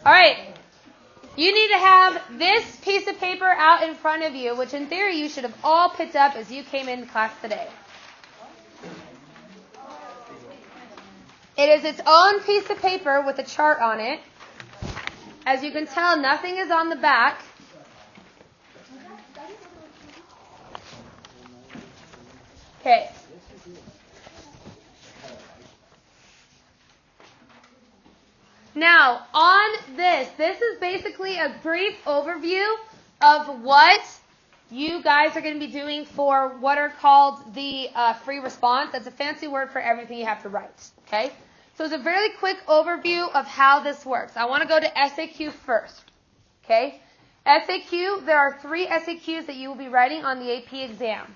All right. You need to have this piece of paper out in front of you, which in theory you should have all picked up as you came into class today. It is its own piece of paper with a chart on it. As you can tell, nothing is on the back. Okay. Now, on this is basically a brief overview of what you guys are going to be doing for what are called the free response. That's a fancy word for everything you have to write. Okay? So it's a very quick overview of how this works. I want to go to SAQ first. Okay? SAQ, there are 3 SAQs that you will be writing on the AP exam.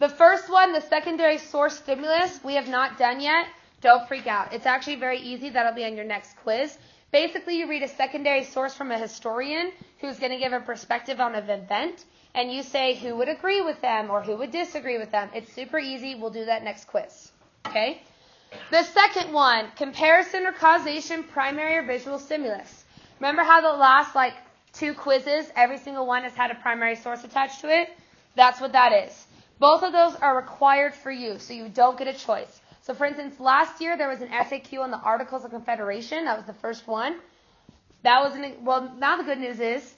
The first one, the secondary source stimulus, we have not done yet. Don't freak out. It's actually very easy. That'll be on your next quiz. Basically, you read a secondary source from a historian who's going to give a perspective on an event, and you say who would agree with them or who would disagree with them. It's super easy. We'll do that next quiz. Okay? The second one, comparison or causation, primary or visual stimulus. Remember how the last 2 quizzes, every single one has had a primary source attached to it? That's what that is. Both of those are required for you, so you don't get a choice. So, for instance, last year there was an SAQ on the Articles of Confederation. That was the first one. That was well, now the good news is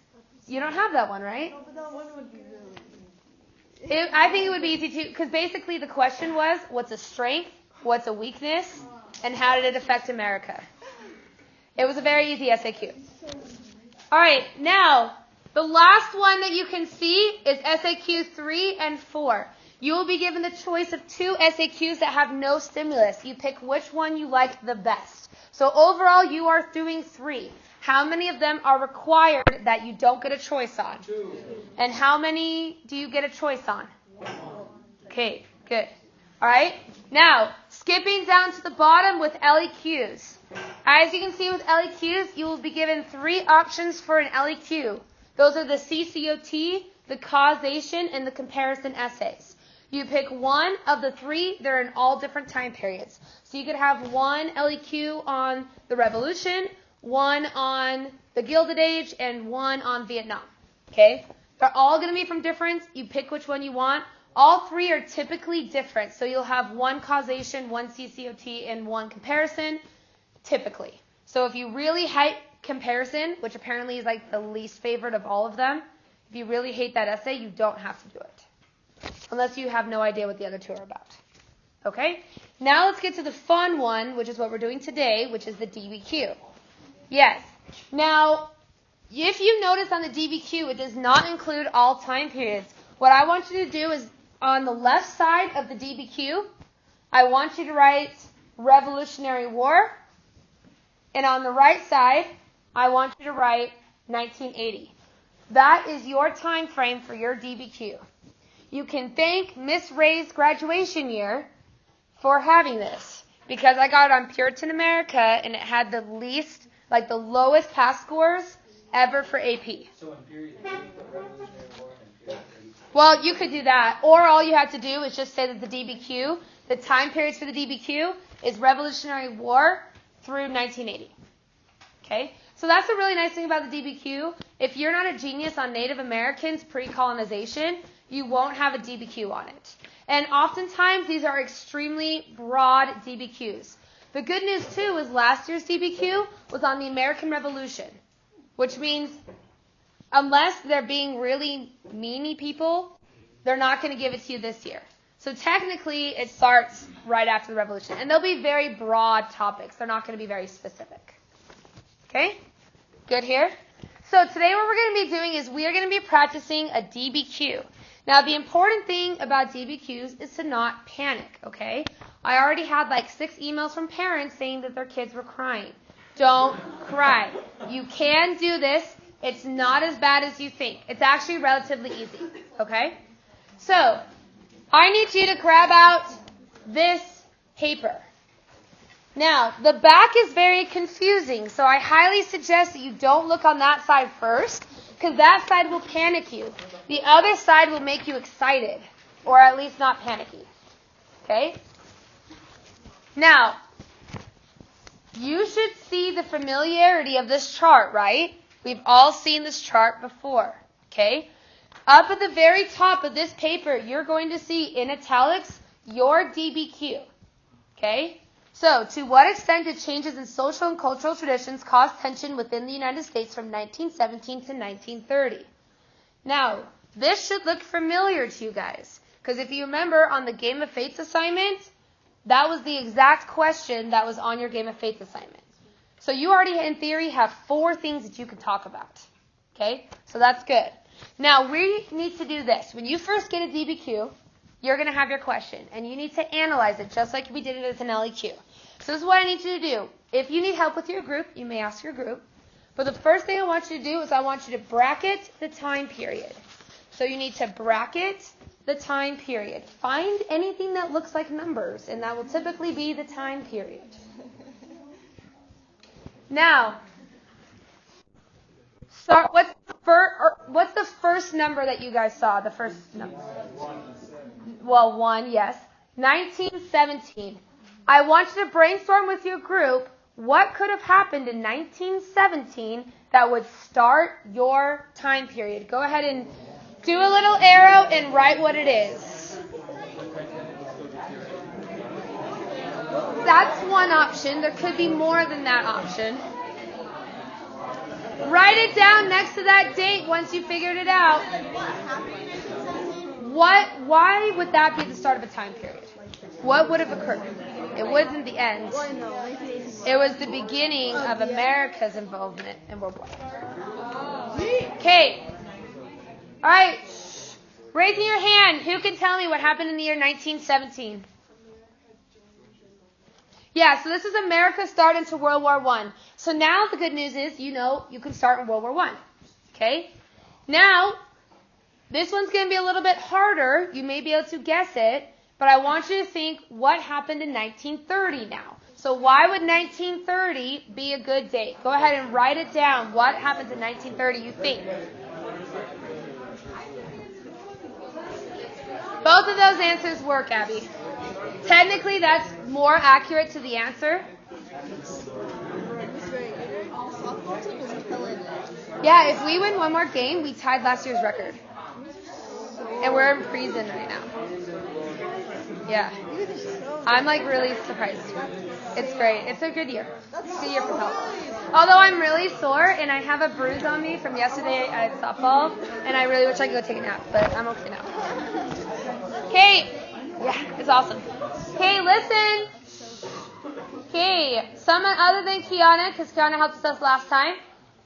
you don't have that one, right? No, but that one would be really easy. I think it would be easy too, because basically the question was, what's a strength, what's a weakness, and how did it affect America? It was a very easy SAQ. All right, now the last one that you can see is SAQ 3 and 4. You will be given the choice of 2 SAQs that have no stimulus. You pick which one you like the best. So overall, you are doing 3. How many of them are required that you don't get a choice on? 2. And how many do you get a choice on? 1. Okay, good. All right. Now, skipping down to the bottom with LEQs. As you can see with LEQs, you will be given 3 options for an LEQ. Those are the CCOT, the causation, and the comparison essays. You pick one of the 3. They're in all different time periods. So you could have one LEQ on the Revolution, one on the Gilded Age, and one on Vietnam. Okay? They're all going to be from different. You pick which one you want. All 3 are typically different. So you'll have one causation, one CCOT, and one comparison, typically. So if you really hate comparison, which apparently is the least favorite of all of them, if you really hate that essay, you don't have to do it. Unless you have no idea what the other 2 are about. Okay? Now let's get to the fun one, which is what we're doing today, which is the DBQ. Yes. Now, if you notice on the DBQ, it does not include all time periods. What I want you to do is, on the left side of the DBQ, I want you to write Revolutionary War. And on the right side, I want you to write 1980. That is your time frame for your DBQ. You can thank Miss Ray's graduation year for having this, because I got it on Puritan America and it had the least, the lowest pass scores ever for AP. So in period 3, the Revolutionary War, and period 3. Well, you could do that, or all you have to do is just say that the DBQ, the time periods for the DBQ, is Revolutionary War through 1980. Okay? So that's the really nice thing about the DBQ. If you're not a genius on Native Americans pre-colonization, you won't have a DBQ on it. And oftentimes, these are extremely broad DBQs. The good news, too, is last year's DBQ was on the American Revolution, which means unless they're being really meany people, they're not going to give it to you this year. So technically, it starts right after the Revolution. And they'll be very broad topics. They're not going to be very specific. Okay? Good here? So today what we're going to be doing is we are going to be practicing a DBQ. Now, the important thing about DBQs is to not panic, okay? I already had 6 emails from parents saying that their kids were crying. Don't cry. You can do this. It's not as bad as you think. It's actually relatively easy, okay? So, I need you to grab out this paper. Now, the back is very confusing, so I highly suggest that you don't look on that side first, because that side will panic you. The other side will make you excited, or at least not panicky. Okay? Now, you should see the familiarity of this chart, right? We've all seen this chart before, okay? Up at the very top of this paper, you're going to see in italics your DBQ, okay? So, to what extent did changes in social and cultural traditions cause tension within the United States from 1917 to 1930? Now, this should look familiar to you guys, because if you remember on the Game of Fates assignment, that was the exact question that was on your Game of Fates assignment. So you already, in theory, have 4 things that you can talk about, okay? So that's good. Now, we need to do this. When you first get a DBQ, you're going to have your question, and you need to analyze it just like we did it as an LEQ. So this is what I need you to do. If you need help with your group, you may ask your group. But the first thing I want you to do is I want you to bracket the time period. So you need to bracket the time period. Find anything that looks like numbers, and that will typically be the time period. Now, what's the first number that you guys saw? The first number? Well, 1, yes. 1917. I want you to brainstorm with your group what could have happened in 1917 that would start your time period. Go ahead and do a little arrow and write what it is. That's one option. There could be more than that option. Write it down next to that date once you figured it out. Why would that be the start of a time period? What would have occurred? It wasn't the end. It was the beginning of America's involvement in World War I. Okay. All right. Raising your hand. Who can tell me what happened in the year 1917? Yeah, so this is America's start into World War I. So now the good news is, you know, you can start in World War I. Okay? Now, this one's going to be a little bit harder. You may be able to guess it, but I want you to think what happened in 1930 now. So why would 1930 be a good date? Go ahead and write it down. What happens in 1930, you think? Both of those answers work, Abby. Technically, that's more accurate to the answer. Yeah, if we win one more game, we tied last year's record. And we're in prison right now. Yeah. I'm like really surprised. It's great. It's a good year. It's a good year for softball. Although I'm really sore and I have a bruise on me from yesterday at softball, and I really wish I could go take a nap, but I'm okay now. Okay. Yeah, it's awesome. Okay, listen. Okay, someone other than Kiana, because Kiana helped us last time.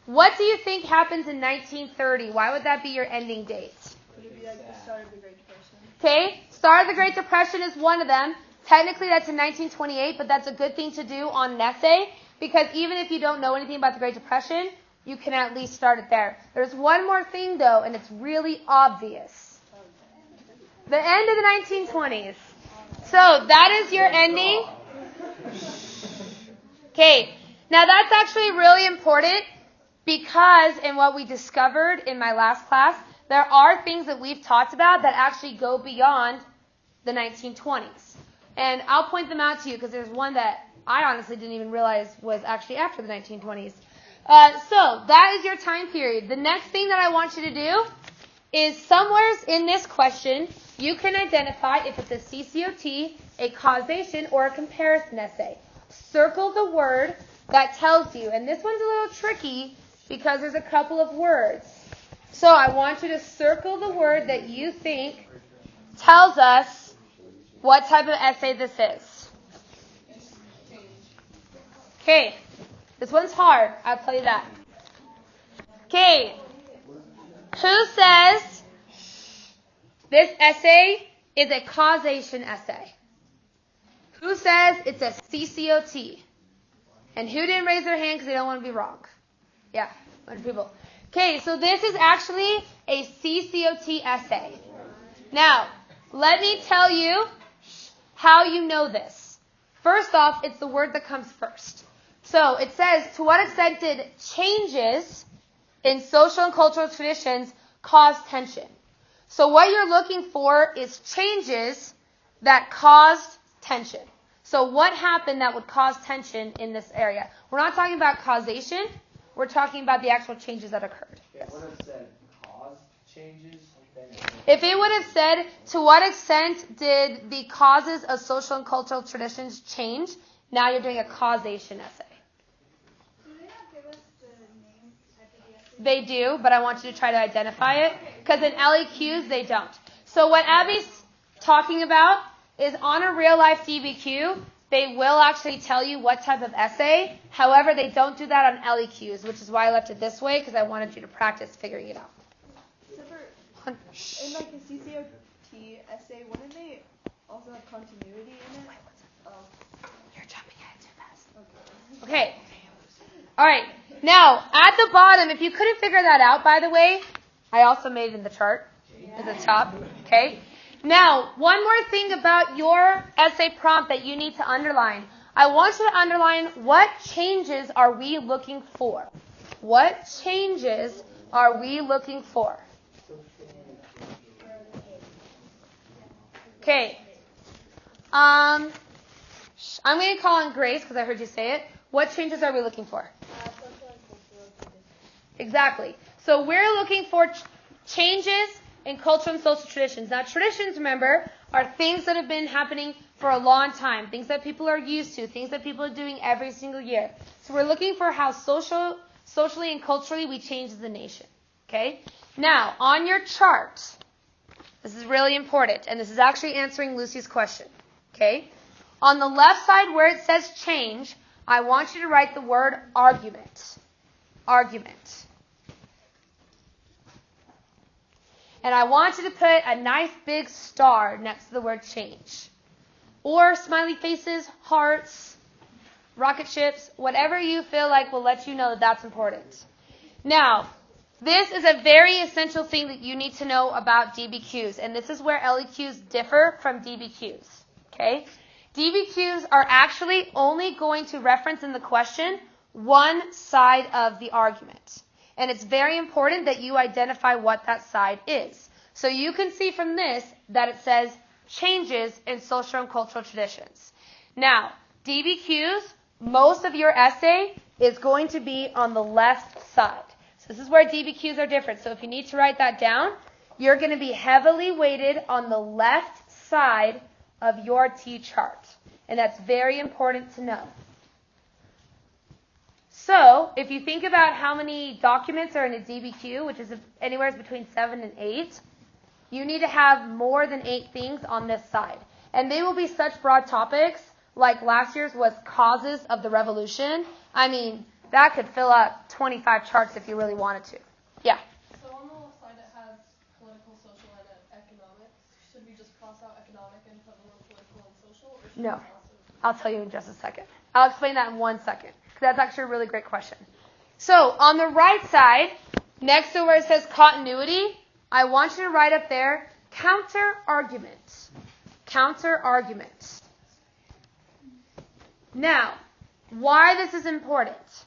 What do you think happens in 1930? Why would that be your ending date? Would it be like the start of the Great Depression? Okay, start of the Great Depression is one of them. Technically, that's in 1928, but that's a good thing to do on an essay, because even if you don't know anything about the Great Depression, you can at least start it there. There's one more thing, though, and it's really obvious. The end of the 1920s. So that is your ending. Okay, now that's actually really important because in what we discovered in my last class, there are things that we've talked about that actually go beyond the 1920s. And I'll point them out to you because there's one that I honestly didn't even realize was actually after the 1920s. So that is your time period. The next thing that I want you to do is somewhere in this question, you can identify if it's a CCOT, a causation, or a comparison essay. Circle the word that tells you. And this one's a little tricky because there's a couple of words. So I want you to circle the word that you think tells us what type of essay this is. Okay. This one's hard. I'll tell you that. Okay. Who says this essay is a causation essay? Who says it's a CCOT? And who didn't raise their hand because they don't want to be wrong? Yeah, a bunch of people. Okay, so this is actually a CCOT essay. Now, let me tell you how you know this. First off, it's the word that comes first. So it says, to what extent did changes in social and cultural traditions cause tension? So what you're looking for is changes that caused tension. So what happened that would cause tension in this area? We're not talking about causation. We're talking about the actual changes that occurred. It would have said cause changes. If it would have said, to what extent did the causes of social and cultural traditions change, now you're doing a causation essay. Do they not give us the name type of the essay? They do, but I want you to try to identify it, because in LEQs they don't. So what Abby's talking about is on a real life DBQ, they will actually tell you what type of essay. However, they don't do that on LEQs, which is why I left it this way, because I wanted you to practice figuring it out. In like a CCOT essay, wouldn't they also have continuity in it? Oh. You're jumping ahead too fast. Okay. All right. Now, at the bottom, if you couldn't figure that out, by the way, I also made it in the chart at the top. Okay. Now, one more thing about your essay prompt that you need to underline. I want you to underline, what changes are we looking for? What changes are we looking for? Okay. I'm going to call on Grace because I heard you say it. What changes are we looking for? Exactly. So we're looking for changes in cultural and social traditions. Now, traditions, remember, are things that have been happening for a long time, things that people are used to, things that people are doing every single year. So we're looking for how socially and culturally we change as a nation. Okay? Now, on your chart, this is really important, and this is actually answering Lucy's question. Okay? On the left side where it says change, I want you to write the word argument. Argument. And I want you to put a nice big star next to the word change. Or smiley faces, hearts, rocket ships, whatever you feel like will let you know that that's important. Now, this is a very essential thing that you need to know about DBQs, and this is where LEQs differ from DBQs. Okay? DBQs are actually only going to reference in the question one side of the argument. And it's very important that you identify what that side is. So you can see from this that it says changes in social and cultural traditions. Now, DBQs, most of your essay is going to be on the left side. So this is where DBQs are different. So if you need to write that down, you're going to be heavily weighted on the left side of your T chart. And that's very important to know. So, if you think about how many documents are in a DBQ, which is anywhere between 7 and 8, you need to have more than 8 things on this side. And they will be such broad topics, like last year's was causes of the revolution. I mean, that could fill up 25 charts if you really wanted to. Yeah? So on the left side it has political, social, and economic. Should we just cross out economic and put the word political and social? Or should No. we also... I'll tell you in just a second. I'll explain that in 1 second. That's actually a really great question. So, on the right side, next to where it says continuity, I want you to write up there, counter-argument. Counter-argument. Now, why this is important.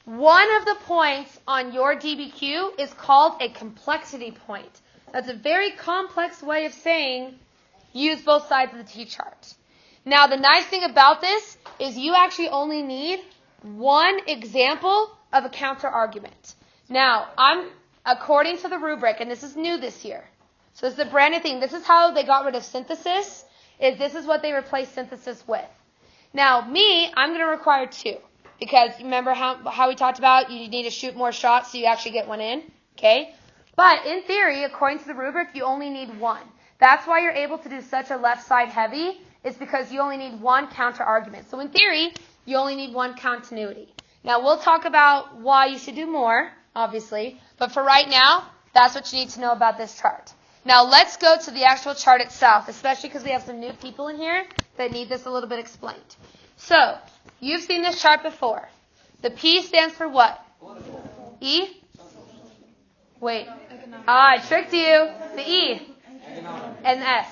One of the points on your DBQ is called a complexity point. That's a very complex way of saying use both sides of the T-chart. Now, the nice thing about this is you actually only need one example of a counter-argument. Now, according to the rubric, and this is new this year, so this is a brand new thing. This is how they got rid of synthesis, this is what they replaced synthesis with. Now, I'm going to require 2, because remember how we talked about you need to shoot more shots so you actually get one in, okay? But in theory, according to the rubric, you only need 1. That's why you're able to do such a left side heavy. Is because you only need 1 counter-argument. So in theory, you only need 1 continuity. Now, we'll talk about why you should do more, obviously. But for right now, that's what you need to know about this chart. Now, let's go to the actual chart itself, especially because we have some new people in here that need this a little bit explained. So, you've seen this chart before. The P stands for what? E? Wait. I tricked you. The E. And the S.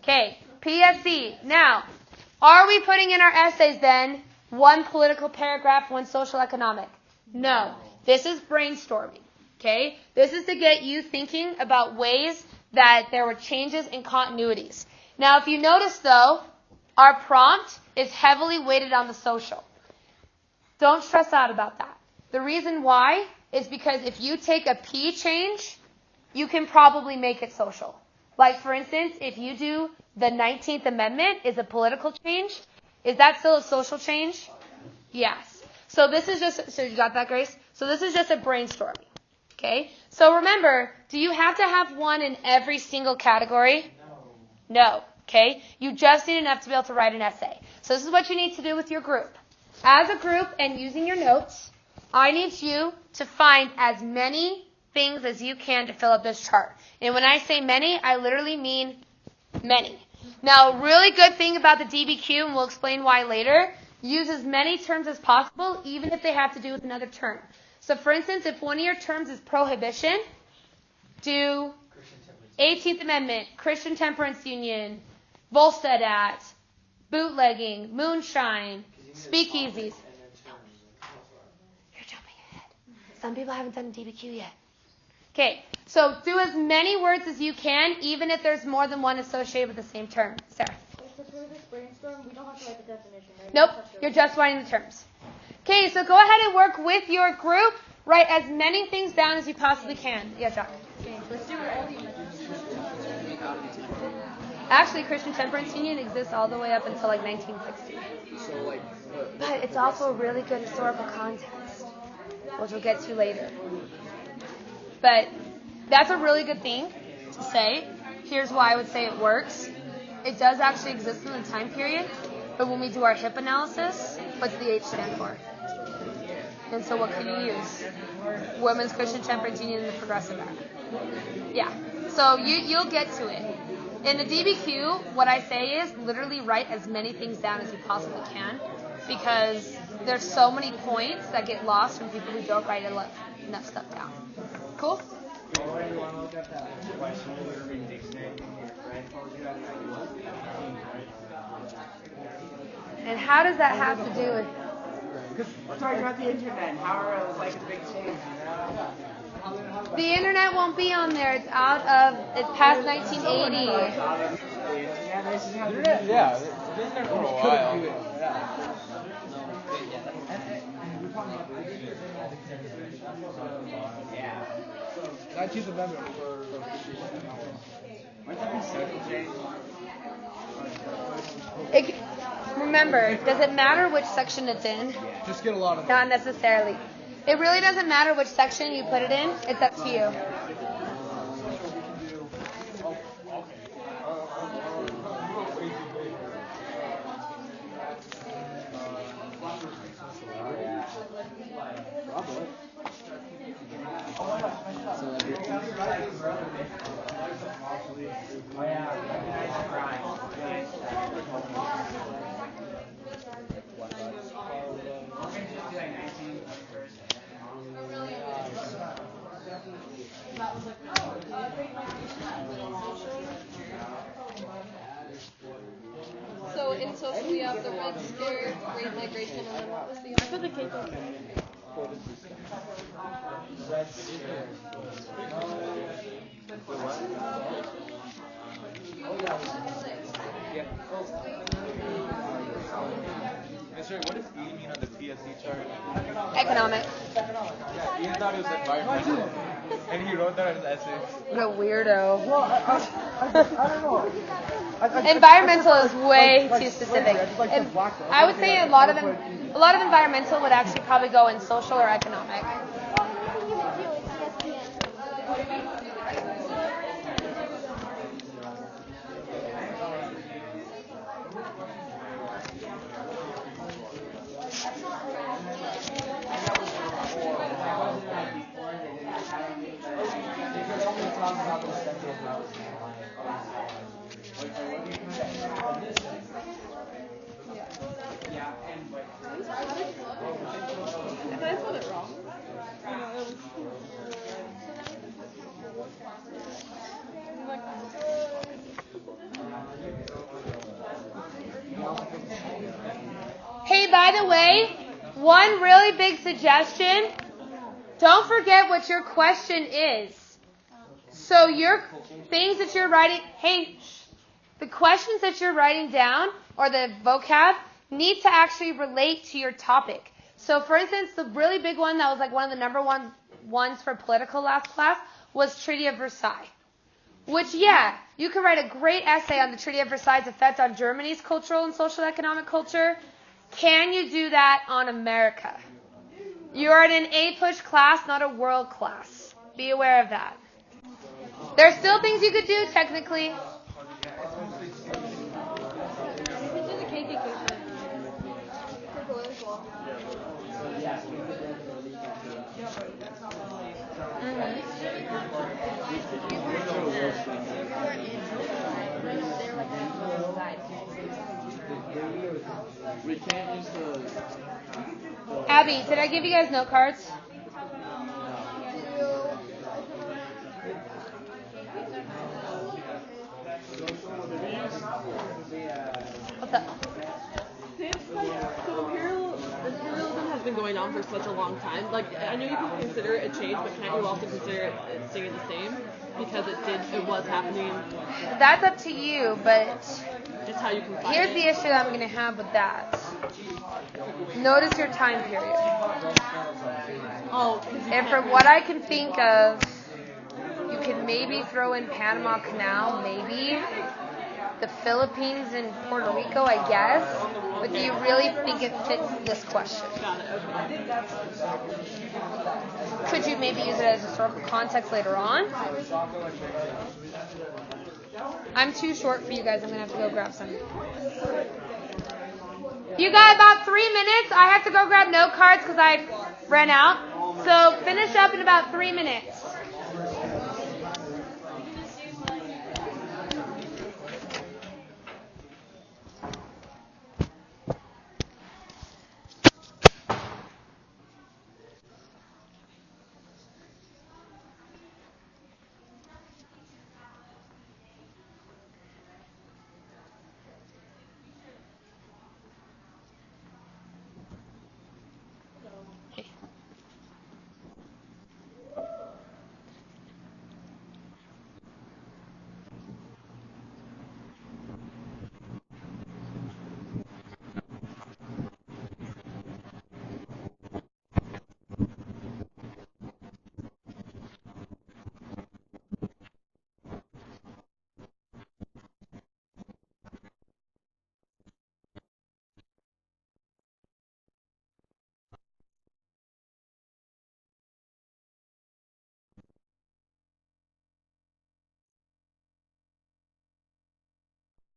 Okay. PSE. Now, are we putting in our essays then 1 political paragraph, 1 social economic? No. This is brainstorming. Okay? This is to get you thinking about ways that there were changes in continuities. Now, if you notice though, our prompt is heavily weighted on the social. Don't stress out about that. The reason why is because if you take a P change, you can probably make it social. Like, for instance, if you do the 19th Amendment is a political change, is that still a social change? Yes. So this is just, so you got that, Grace? So this is just a brainstorming. Okay? So remember, do you have to have one in every single category? No. Okay? You just need enough to be able to write an essay. So this is what you need to do with your group. As a group and using your notes, I need you to find as many things as you can to fill up this chart. And when I say many, I literally mean many. Now, a really good thing about the DBQ, and we'll explain why later, use as many terms as possible, even if they have to do with another term. So, for instance, if one of your terms is prohibition, do 18th Amendment, Christian Temperance Union, Volstead Act, bootlegging, moonshine, speakeasies. You're jumping ahead. Some people haven't done DBQ yet. Okay, so do as many words as you can, even if there's more than one associated with the same term. Sarah? So for this brainstorm, we don't have to write the definition, right? Nope, you're just writing the terms. Okay, so go ahead and work with your group. Write as many things down as you possibly can. Yeah, John? Let's do all the Actually, Christian Temperance Union exists all the way up until like 1960. But it's also a really good historical context, which we'll get to later. But that's a really good thing to say. Here's why I would say it works. It does actually exist in the time period, but when we do our HIP analysis, what's the H stand for? And so what can you use? Women's Christian Temperance Union and the Progressive Act. Yeah. So you'll get to it. In the DBQ, what I say is literally write as many things down as you possibly can, because there's so many points that get lost from people who don't write enough stuff down. Cool? And how does that have to do with? Because we're talking about the internet and how it was like a big change, you know? The internet won't be on there. It's past 1980. Yeah, it's been there for a while. I choose amendment for wouldn't that be social change? Remember, does it matter which section it's in? Just get a lot of Not necessarily. It really doesn't matter which section you put it in. It's up to you. So in social we have the Red Scare, Great Migration, and then what was the other? the cake open. Mister, what does E mean on the PSC chart? Economic. Yeah, Ian thought it was environmental. And he wrote that in his essay. What a weirdo. Well, I don't know. Environmental is way too specific. And I would say a lot of environmental would actually probably go in social or economic. If I put it wrong, you know, it was. Hey, by the way, one really big suggestion, don't forget what your question is. So your things that you're writing, the questions that you're writing down, or the vocab need to actually relate to your topic. So, for instance, the really big one that was like one of the number one ones for political last class was Treaty of Versailles. Which, yeah, you could write a great essay on the Treaty of Versailles' effect on Germany's cultural and social economic culture. Can you do that on America? You're in an A-push class, not a world class. Be aware of that. There's still things you could do, technically. We can't use the Abby, did I give you guys note cards? What's up? So imperialism has been going on for such a long time. Like, I know you can consider it a change, but can't you also consider it staying the same? Because it was happening. That's up to you, but Just how you can find here's it. the issue that I'm going to have with that. Notice your time period. Oh, And from what I can think of, you could maybe throw in Panama Canal, maybe. The Philippines and Puerto Rico, I guess. But do you really think it fits this question? got it. Okay. Could you maybe use it as historical context later on? I'm too short for you guys. I'm going to have to go grab some. You got about 3 minutes. I have to go grab note cards because I ran out. So finish up in about 3 minutes.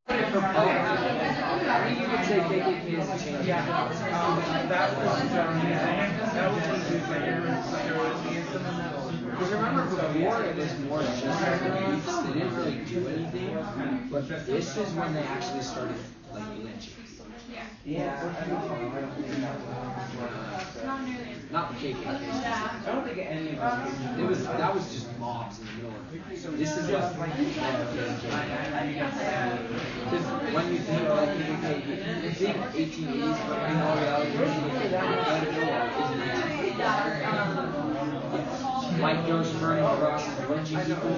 You could say KKK is a change. Because remember, before it was more just like beliefs, they didn't really do anything. But this is when they actually started like lynching. Yeah. Not the KKK. I don't think any of them. That was just mobs in the middle of it. This is just like because when you think like KKK, you think 1880s, but in all reality, white girls burning crosses, lynching people.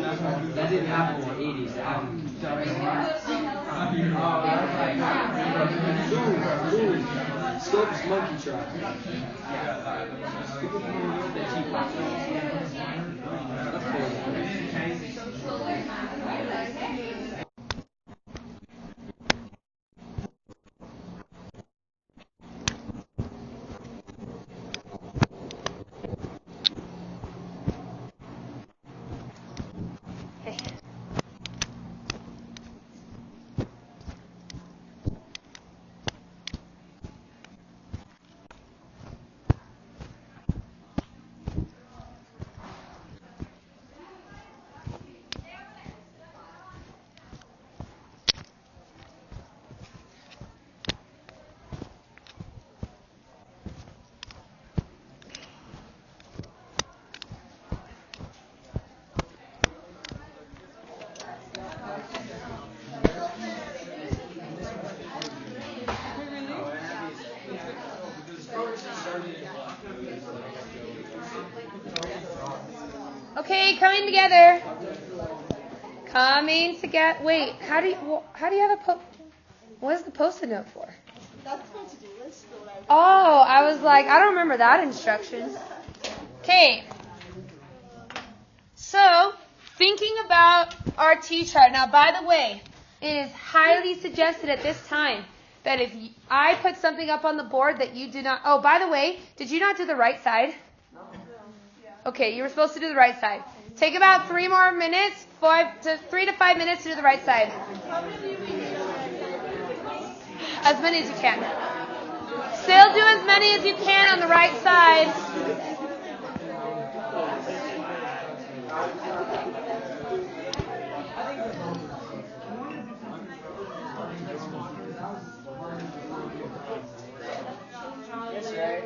That didn't happen in the 80s. That happened. Scopes monkey trap. Okay, coming together. Coming together. Wait, how do you have a What is the Post-it note for? That's supposed to do list for what Oh, I was like, I don't remember that instruction. Okay. So, thinking about our T-chart. Now, by the way, it is highly suggested at this time that if I put something up on the board that you do not... Oh, by the way, did you not do the right side? No. Okay, you were supposed to do the right side. Take about 3 more minutes, 3 to 5 minutes to do the right side. As many as you can. Still do as many as you can on the right side.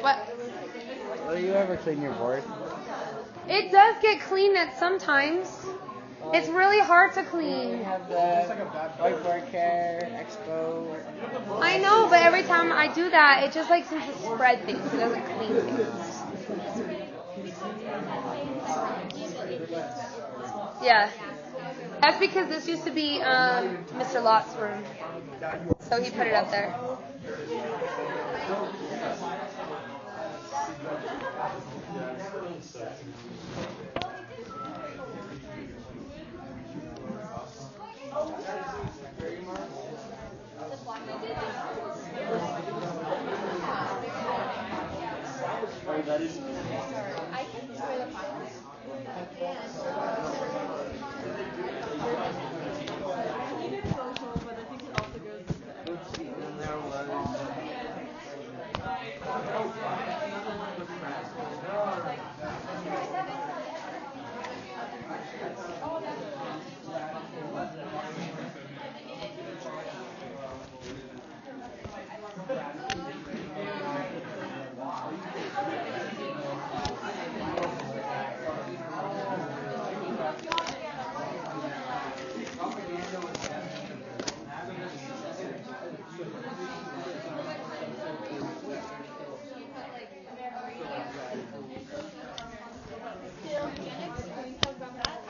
What? Will you ever clean your board? It does get cleaned at sometimes. It's really hard to clean. You have the whiteboard care, expo. I know, but every time I do that, it just like seems to spread things. It doesn't clean things. Yeah. That's because this used to be Mr. Lott's room. So he put it up there.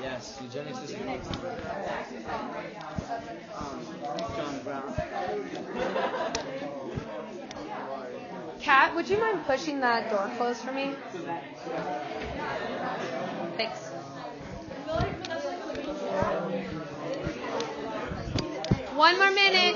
Yes, eugenics is John Brown. Kat, would you mind pushing that door closed for me? Thanks. One more minute.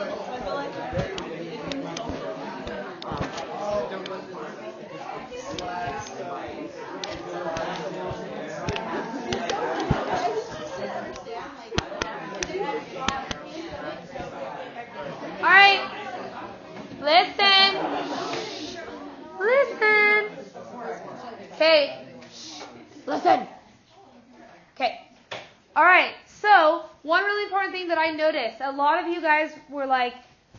All right. Listen. Okay. Listen. Okay. All right. So, one really important thing that I noticed, a lot of you guys were like,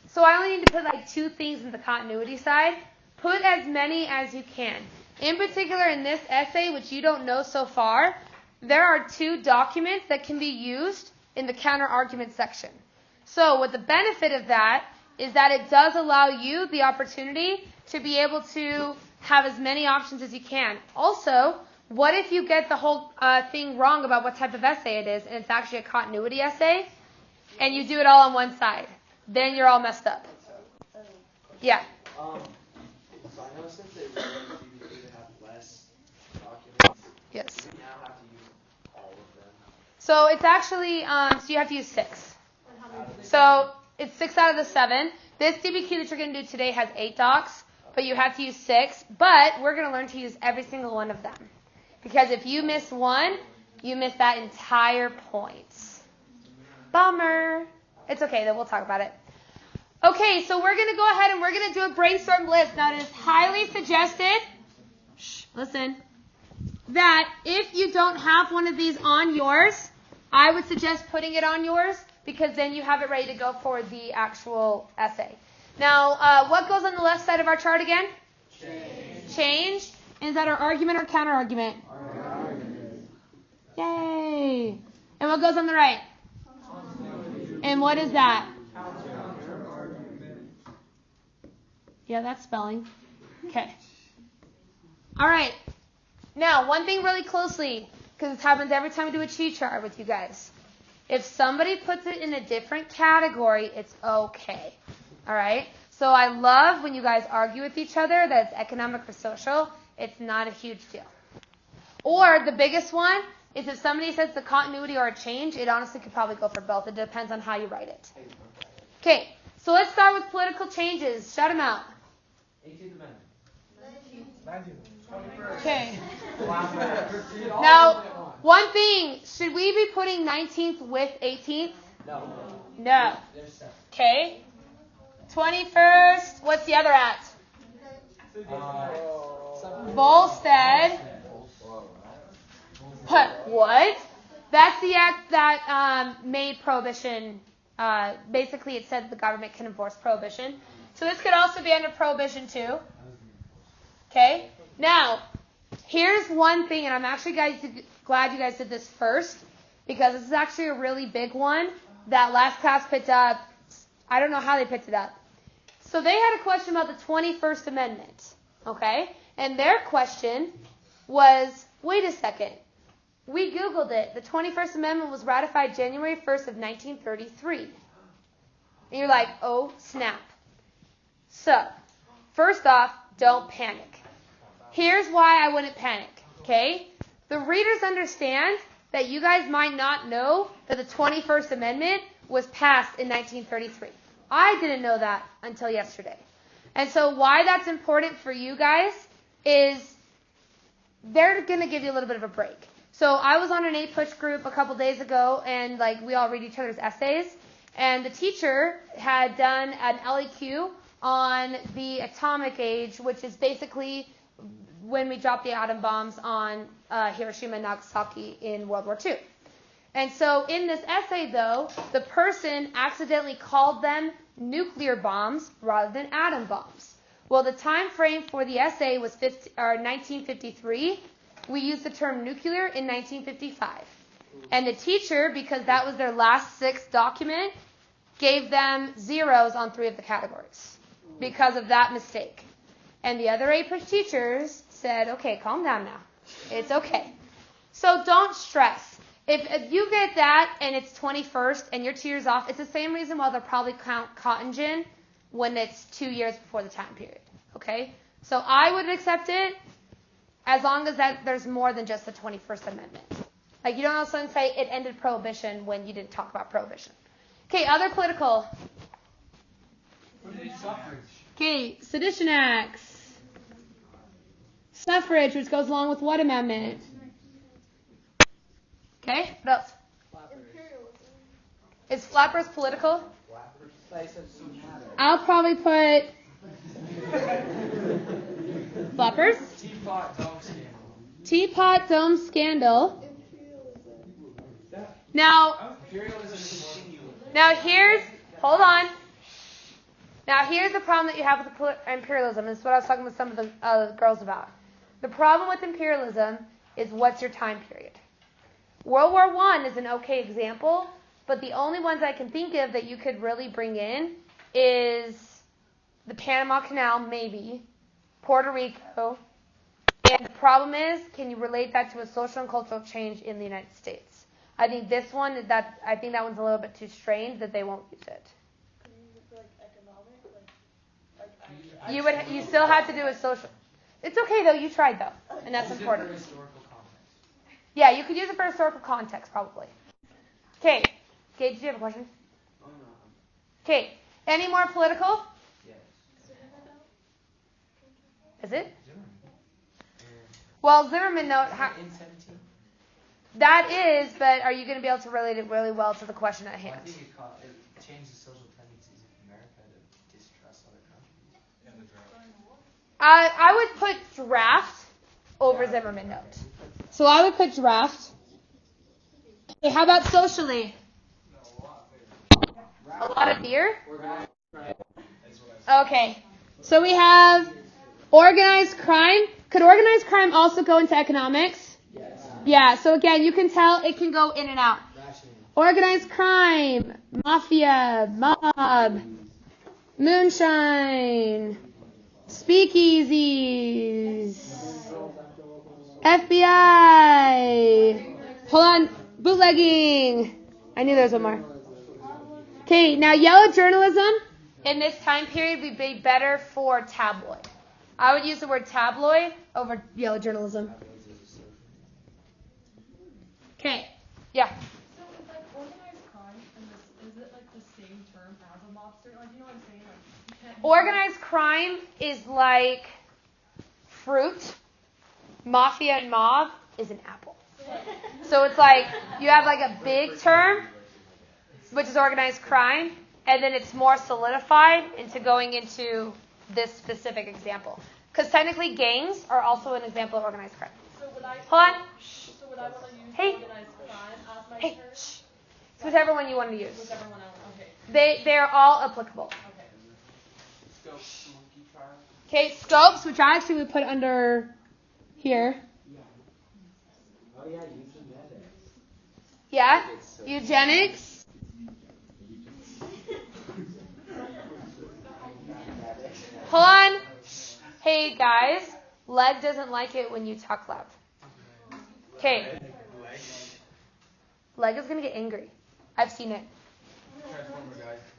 so I only need to put like 2 things in the continuity side. Put as many as you can. In particular, in this essay, which you don't know so far, there are 2 documents that can be used in the counter-argument section. So what the benefit of that is that it does allow you the opportunity to be able to have as many options as you can. Also, what if you get the whole thing wrong about what type of essay it is, and it's actually a continuity essay, and you do it all on one side? Then you're all messed up. Yeah. So I know since they really DBQ to have less documents, Yes. you now have to use all of them. So it's actually, so you have to use 6. So it's 6 out of the 7. This DBQ that you're going to do today has 8 docs, but you have to use 6. But we're going to learn to use every single one of them. Because if you miss one, you miss that entire point. Bummer. It's okay, then we'll talk about it. Okay, so we're going to go ahead and we're going to do a brainstorm list. Now, it is highly suggested, listen, that if you don't have one of these on yours, I would suggest putting it on yours, because then you have it ready to go for the actual essay. Now, what goes on the left side of our chart again? Change. Is that our argument or counter-argument? Yay. And what goes on the right? And what is that? Yeah, that's spelling. Okay. All right. Now, one thing really closely, because this happens every time we do a cheat chart with you guys. If somebody puts it in a different category, it's okay. All right? So I love when you guys argue with each other that it's economic or social. It's not a huge deal. Or the biggest one is if somebody says the continuity or a change, it honestly could probably go for both. It depends on how you write it. Okay, so let's start with political changes. Shout them out. 18th Amendment. 19th. Okay. Now, one thing, should we be putting 19th with 18th? No. No. They're separate. Okay. 21st, what's the other at? Volstead. What? That's the act that made prohibition. Basically, it said the government can enforce prohibition. So this could also be under prohibition too. Okay? Now, here's one thing, and I'm actually glad you guys did this first, because this is actually a really big one that last class picked up. I don't know how they picked it up. So they had a question about the 21st Amendment. Okay? And their question was, wait a second. We Googled it. The 21st Amendment was ratified January 1st of 1933. And you're like, oh, snap. So, first off, don't panic. Here's why I wouldn't panic, okay? The readers understand that you guys might not know that the 21st Amendment was passed in 1933. I didn't know that until yesterday. And so why that's important for you guys is they're going to give you a little bit of a break. So I was on an 8-push group a couple days ago, and we all read each other's essays. And the teacher had done an LEQ on the atomic age, which is basically when we dropped the atom bombs on Hiroshima and Nagasaki in World War II. And so in this essay, though, the person accidentally called them nuclear bombs rather than atom bombs. Well, the time frame for the essay was 1953. We used the term nuclear in 1955. And the teacher, because that was their last 6 document, gave them zeros on 3 of the categories because of that mistake. And the other 8-push teachers said, okay, calm down now. It's okay. So don't stress. If you get that and it's 21st and you're 2 years off, it's the same reason why they'll probably count cotton gin when it's 2 years before the time period. Okay? So I would accept it as long as there's more than just the 21st Amendment. Like you don't all of a sudden say it ended prohibition when you didn't talk about prohibition. Okay, other political. Okay, Sedition Acts. Suffrage, which goes along with what amendment? Okay, what else? Imperialism. Is flappers political? Flappers. I'll probably put flappers. Teapot dome scandal. Teapot dome scandal. Imperialism. Now hold on. Now here's the problem that you have with imperialism. This is what I was talking with some of the girls about. The problem with imperialism is what's your time period. World War I is an okay example, but the only ones I can think of that you could really bring in is the Panama Canal, maybe, Puerto Rico, and the problem is, can you relate that to a social and cultural change in the United States? I think this one, I think that one's a little bit too strained that they won't use it. Like economic, You still have to do a social. It's okay though, you tried though, and that's important. Yeah, you could use it for historical context probably. Okay, did you have a question? Okay, any more political? Yes. Is it? Well, Zimmerman note. In 17? That is, but are you going to be able to relate it really well to the question at Well, I hand? think it changes social tendencies of America to distrust other countries. I would put draft over Zimmerman note. So I would put draft. Okay, how about socially? A lot of beer? Okay. So we have organized crime. Could organized crime also go into economics? Yes. Yeah, so again, you can tell it can go in and out. Organized crime, mafia, mob, moonshine, speakeasies, FBI. Hold on, bootlegging. I knew there was one more. Okay, now yellow journalism. in this time period would be better for tabloid. I would use the word tabloid over yellow journalism. Okay. Yeah. So with like organized crime and this, is it like the same term as a mobster? Like, you know what I'm saying? Like, you can't. Organized crime is like fruit. Mafia and mob is an apple. So it's like you have like a big term, which is organized crime, and then it's more solidified into going into this specific example. Because technically gangs are also an example of organized crime. So would I? Hold on. So would I want to use Hey. organized crime as my Hey, term? shh. It's whichever one you want to use. Whichever one I want. Okay. They are all applicable. Okay. Okay, scopes, which I actually would put under here. Oh yeah, eugenetics. Yeah, eugenics. Hold on. Hey guys, Leg doesn't like it when you talk loud. Okay. Leg is going to get angry. I've seen it.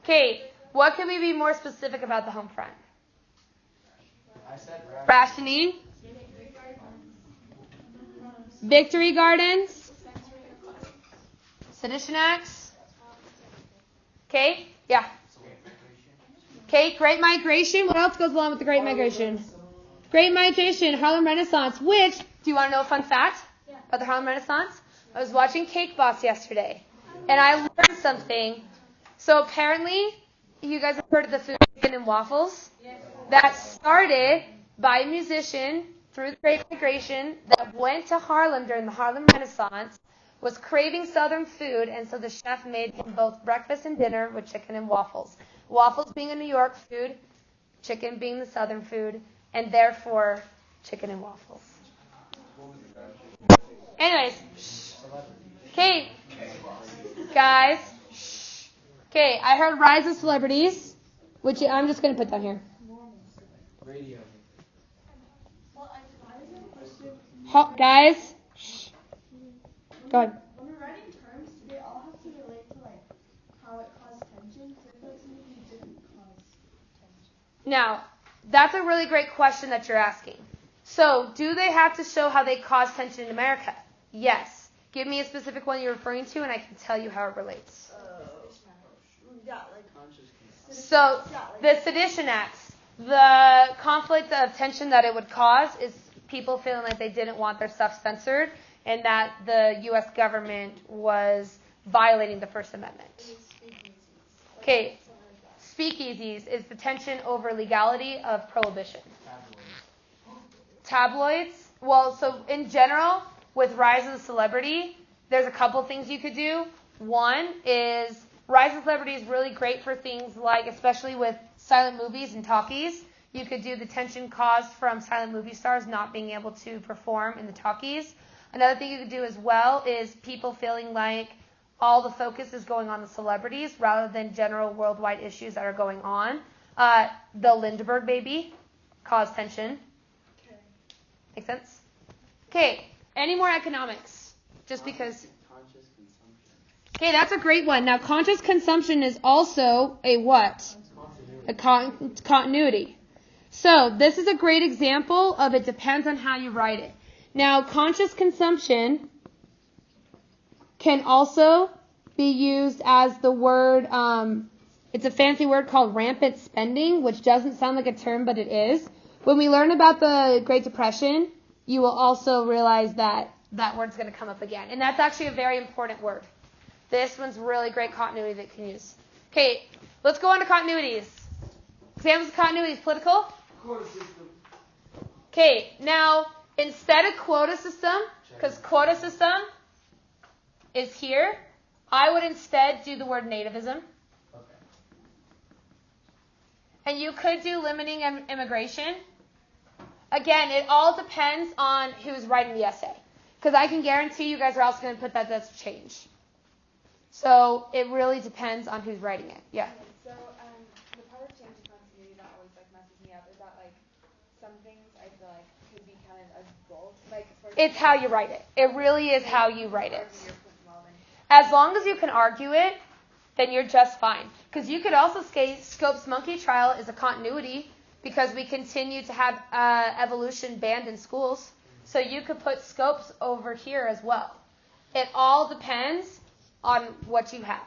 Okay, what can we be more specific about the home front? I said Rationing. Victory Gardens. Sedition Acts. Okay, yeah. Okay, Great Migration. What else goes along with the Great Migration? Great Migration, Harlem Renaissance, which, do you want to know a fun fact about the Harlem Renaissance? I was watching Cake Boss yesterday, and I learned something. So apparently, you guys have heard of the food chicken and waffles? That started by a musician through the Great Migration that went to Harlem during the Harlem Renaissance, was craving Southern food, and so the chef made him both breakfast and dinner with chicken and waffles. Waffles being a New York food, chicken being the Southern food, and therefore chicken and waffles. Anyways, okay, guys. Okay, I heard Rise of Celebrities, which I'm just going to put down here. radio. Guys, go ahead. When we're writing terms, do they all have to relate to like how it caused tension? Because I feel like some of them didn't cause tension. Now, that's a really great question that you're asking. So, do they have to show how they cause tension in America? Yes. Give me a specific one you're referring to, and I can tell you how it relates. So, the Sedition Acts, the conflict of tension that it would cause is people feeling like they didn't want their stuff censored, and that the U.S. government was violating the First Amendment. Okay. Speakeasies is the tension over legality of prohibition. Tabloids. Well, so in general, with Rise of the Celebrity, there's a couple things you could do. One is Rise of Celebrity is really great for things like, especially with silent movies and talkies, you could do the tension caused from silent movie stars not being able to perform in the talkies. Another thing you could do as well is people feeling like all the focus is going on the celebrities rather than general worldwide issues that are going on. The Lindbergh baby caused tension. Make sense? Okay, any more economics? Just because. Okay, that's a great one. Now, conscious consumption is also a what? A continuity. So, this is a great example of it depends on how you write it. Now, conscious consumption can also be used as the word, it's a fancy word called rampant spending, which doesn't sound like a term, but it is. When we learn about the Great Depression, you will also realize that that word's going to come up again. And that's actually a very important word. This one's really great continuity that you can use. Okay, let's go on to continuities. Examples of continuities, political? Quota system. Okay, now, instead of quota system, because quota system is here, I would instead do the word nativism. Okay. And you could do limiting immigration. Again, it all depends on who's writing the essay. Because I can guarantee you guys are also going to put that that's changed. So it really depends on who's writing it. Yeah. So the part of change in continuity that always messes me up is that some things I feel like could be counted as both. It's how you write it. It really is how you write it. As long as you can argue it, then you're just fine. Because you could also say Scopes monkey trial is a continuity because we continue to have evolution banned in schools. So you could put Scopes over here as well. It all depends on what you have.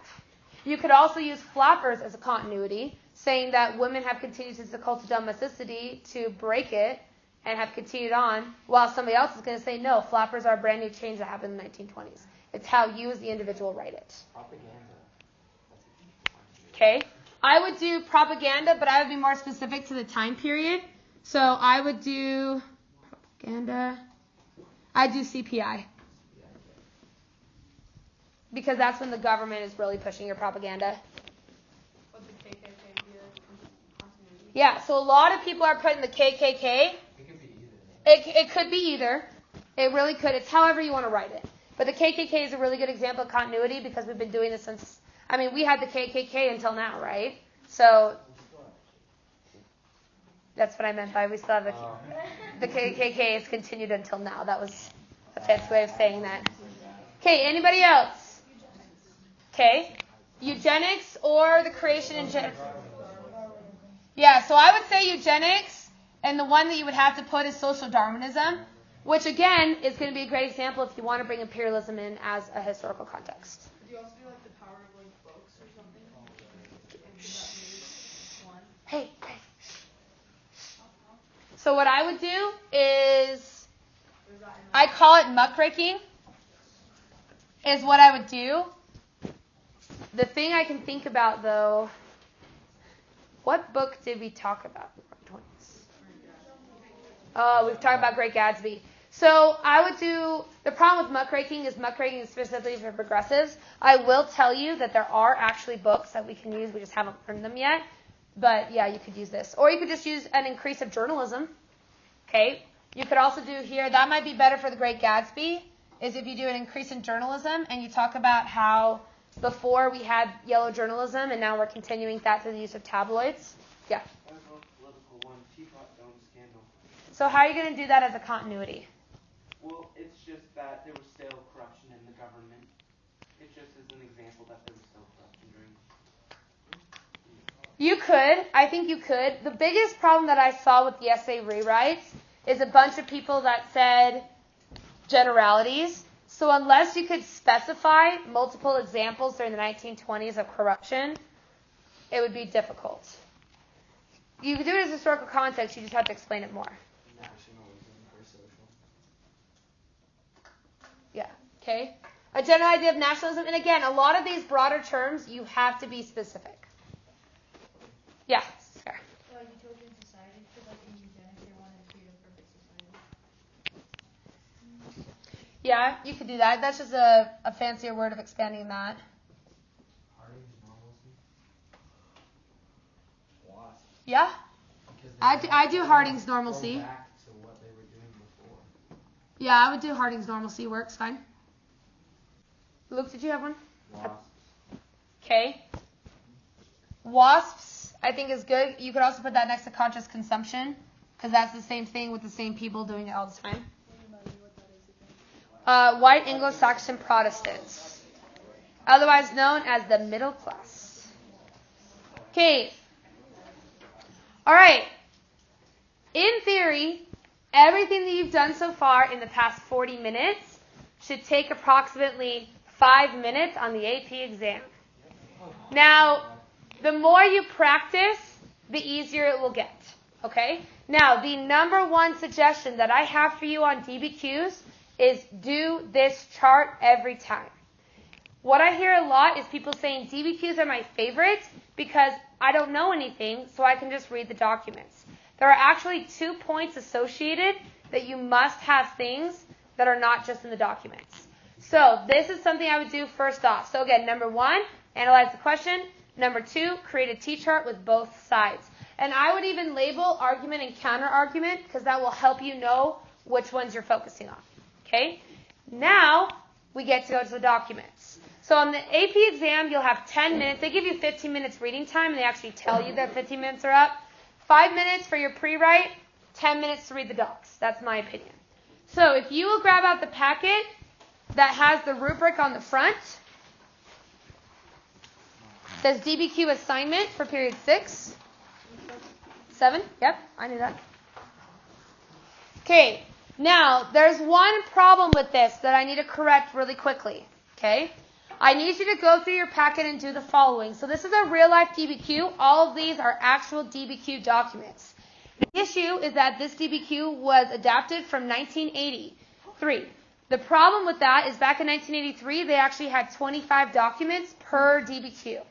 You could also use flappers as a continuity, saying that women have continued since the cult of domesticity to break it and have continued on, while somebody else is going to say, no, flappers are a brand new change that happened in the 1920s. It's how you as the individual write it. Okay? I would do propaganda, but I would be more specific to the time period. So I would do propaganda. I'd do CPI. Because that's when the government is really pushing your propaganda. Would the KKK be a continuity? Yeah, so a lot of people are putting the KKK. It could be either. It really could. It's however you want to write it. But the KKK is a really good example of continuity because we've been doing this since, we had the KKK until now, right? So that's what I meant by we still have the KKK has continued until now. That was a fancy way of saying that. Okay, anybody else? Okay. Eugenics or the creation in general? Yeah, so I would say eugenics. And the one that you would have to put is social Darwinism, which again is going to be a great example if you want to bring imperialism in as a historical context. Could you also do like the power of like books or something? Hey. So what I would do is, I call it muckraking, is what I would do. The thing I can think about though, what book did we talk about? Oh, we've talked about Great Gatsby. So I would do, the problem with muckraking is specifically for progressives. I will tell you that there are actually books that we can use. We just haven't learned them yet. But yeah, you could use this. Or you could just use an increase of journalism. Okay. You could also do here, that might be better for the Great Gatsby, is if you do an increase in journalism and you talk about how before we had yellow journalism and now we're continuing that through the use of tabloids. Yeah. So how are you going to do that as a continuity? Well, it's just that there was still corruption in the government. It just is an example that there was still corruption during. You could. I think you could. The biggest problem that I saw with the essay rewrites is a bunch of people that said generalities. So unless you could specify multiple examples during the 1920s of corruption, it would be difficult. You could do it as historical context. You just have to explain it more. Yeah, okay. A general idea of nationalism. And again, a lot of these broader terms, you have to be specific. Yeah, Sarah. Utopian society, because like in eugenics, they wanted to create a perfect society. Yeah, you could do that. That's just a fancier word of expanding that. Yeah. I do Harding's normalcy. Yeah, I would do Harding's normalcy. Works fine. Luke, did you have one? Wasps. Okay. Wasps, I think, is good. You could also put that next to conscious consumption, because that's the same thing with the same people doing it all the time. White Anglo-Saxon Protestants, otherwise known as the middle class. Okay. All right. In theory, everything that you've done so far in the past 40 minutes should take approximately 5 minutes on the AP exam. Now, the more you practice, the easier it will get. Okay? Now, the number one suggestion that I have for you on DBQs is do this chart every time. What I hear a lot is people saying DBQs are my favorite because I don't know anything, so I can just read the documents. There are actually 2 points associated that you must have things that are not just in the documents. So this is something I would do first off. So again, number 1, analyze the question. Number 2, create a T-chart with both sides. And I would even label argument and counter-argument because that will help you know which ones you're focusing on. Okay? Now we get to go to the documents. So on the AP exam, you'll have 10 minutes. They give you 15 minutes reading time, and they actually tell you that 15 minutes are up. 5 minutes for your pre-write, 10 minutes to read the docs. That's my opinion. So if you will grab out the packet that has the rubric on the front, says DBQ assignment for period 6. 7? Yep, I knew that. Okay, now there's one problem with this that I need to correct really quickly. Okay? I need you to go through your packet and do the following. So this is a real life DBQ. All of these are actual DBQ documents. The issue is that this DBQ was adapted from 1983. The problem with that is back in 1983, they actually had 25 documents per DBQ.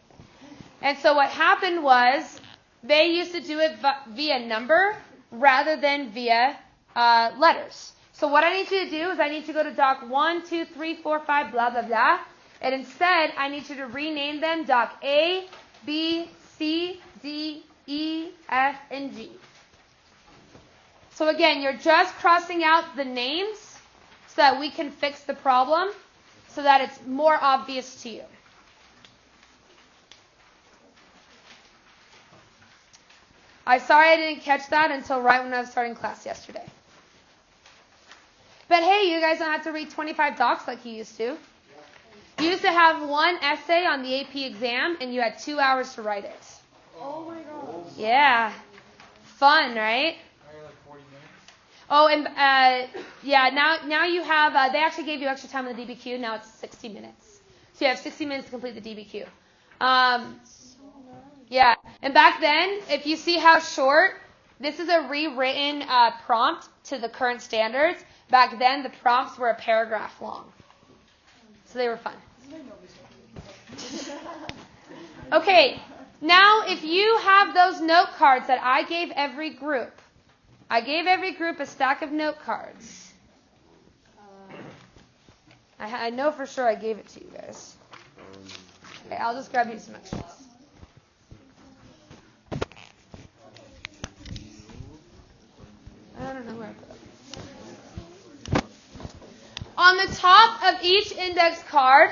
And so what happened was they used to do it via number rather than via letters. So what I need you to do is I need to go to doc 1, 2, 3, 4, 5, blah, blah, blah. And instead, I need you to rename them doc A, B, C, D, E, F, and G. So again, you're just crossing out the names so that we can fix the problem so that it's more obvious to you. I'm sorry I didn't catch that until right when I was starting class yesterday. But hey, you guys don't have to read 25 docs like you used to. You used to have one essay on the AP exam, and you had 2 hours to write it. Oh my gosh. Yeah. Fun, right? Oh, and yeah, now you have, they actually gave you extra time on the DBQ. Now it's 60 minutes. So you have 60 minutes to complete the DBQ. Yeah, and back then, if you see how short, this is a rewritten prompt to the current standards. Back then, the prompts were a paragraph long. So they were fun. Okay, now if you have those note cards that I gave every group, I gave every group a stack of note cards. I know for sure I gave it to you guys. Okay, I'll just grab you some extras. I don't know where I put it. On the top of each index card,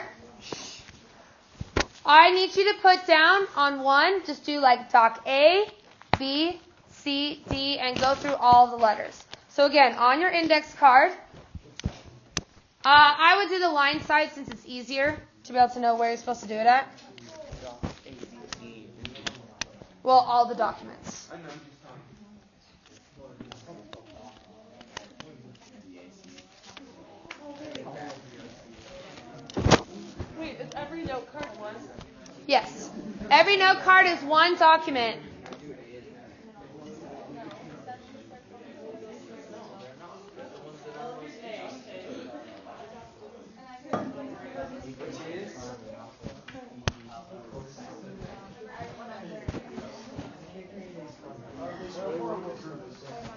I need you to put down on one, just do like doc A, B, C, D, and go through all the letters. So again, on your index card, I would do the line side since it's easier to be able to know where you're supposed to do it at. Well, all the documents. Wait, is every note card one? Yes. Every note card is one document.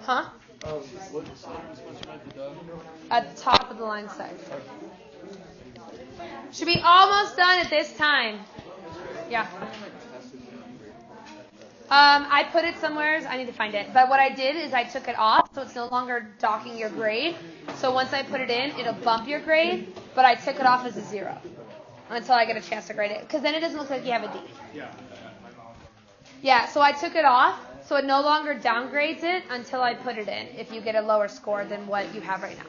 Huh? At the top of the line side. Should be almost done at this time. Yeah. I put it somewhere. I need to find it. But what I did is I took it off, so it's no longer docking your grade. So once I put it in, it'll bump your grade. But I took it off as a 0 until I get a chance to grade it. Because then it doesn't look like you have a D. Yeah, so I took it off, so it no longer downgrades it until I put it in, if you get a lower score than what you have right now.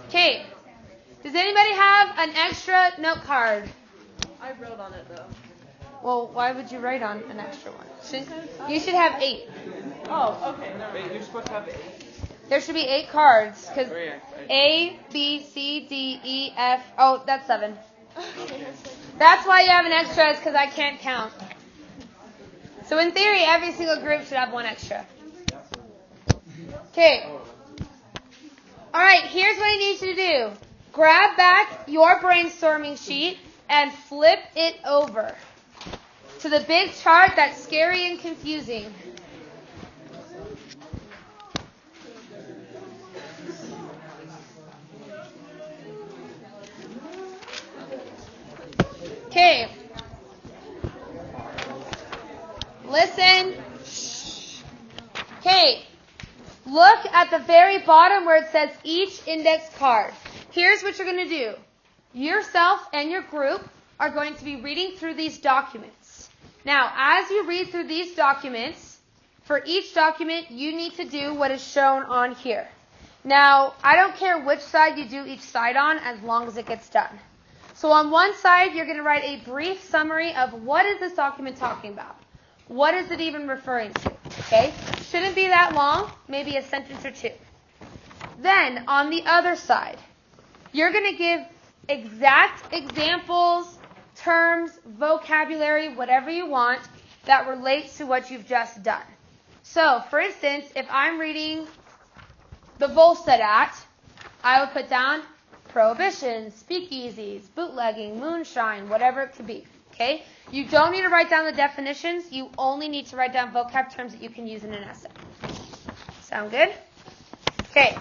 Okay. Does anybody have an extra note card? I wrote on it though. Well, why would you write on an extra one? You should have 8. Oh, okay. Wait, you're supposed to have 8? There should be 8 cards, because A, B, C, D, E, F. Oh, that's 7. That's why you have an extra, is because I can't count. So in theory, every single group should have 1 extra. Okay. All right, here's what I need you to do. Grab back your brainstorming sheet and flip it over to the big chart that's scary and confusing. Okay. Listen. Okay. Look at the very bottom where it says each index card. Here's what you're going to do. Yourself and your group are going to be reading through these documents. Now, as you read through these documents, for each document, you need to do what is shown on here. Now, I don't care which side you do each side on as long as it gets done. So on one side, you're going to write a brief summary of what is this document talking about? What is it even referring to? Okay? Shouldn't be that long, maybe a sentence or two. Then, on the other side, you're going to give exact examples, terms, vocabulary, whatever you want, that relates to what you've just done. So, for instance, if I'm reading the Volstead Act, I would put down prohibitions, speakeasies, bootlegging, moonshine, whatever it could be. Okay? You don't need to write down the definitions. You only need to write down vocab terms that you can use in an essay. Sound good? Okay.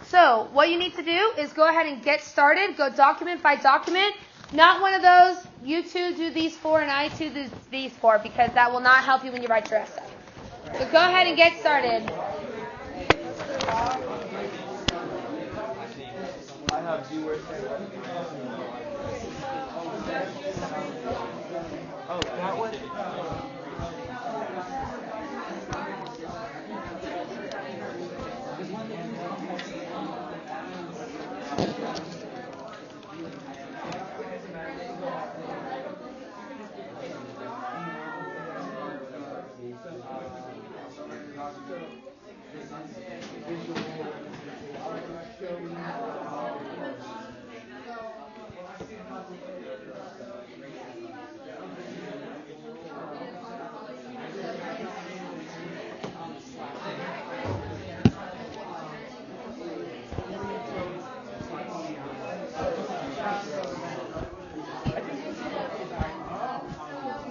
So, what you need to do is go ahead and get started. Go document by document. Not one of those, you two do these four and I two do these four, because that will not help you when you write your essay. So go ahead and get started. I have viewers. Oh, that one?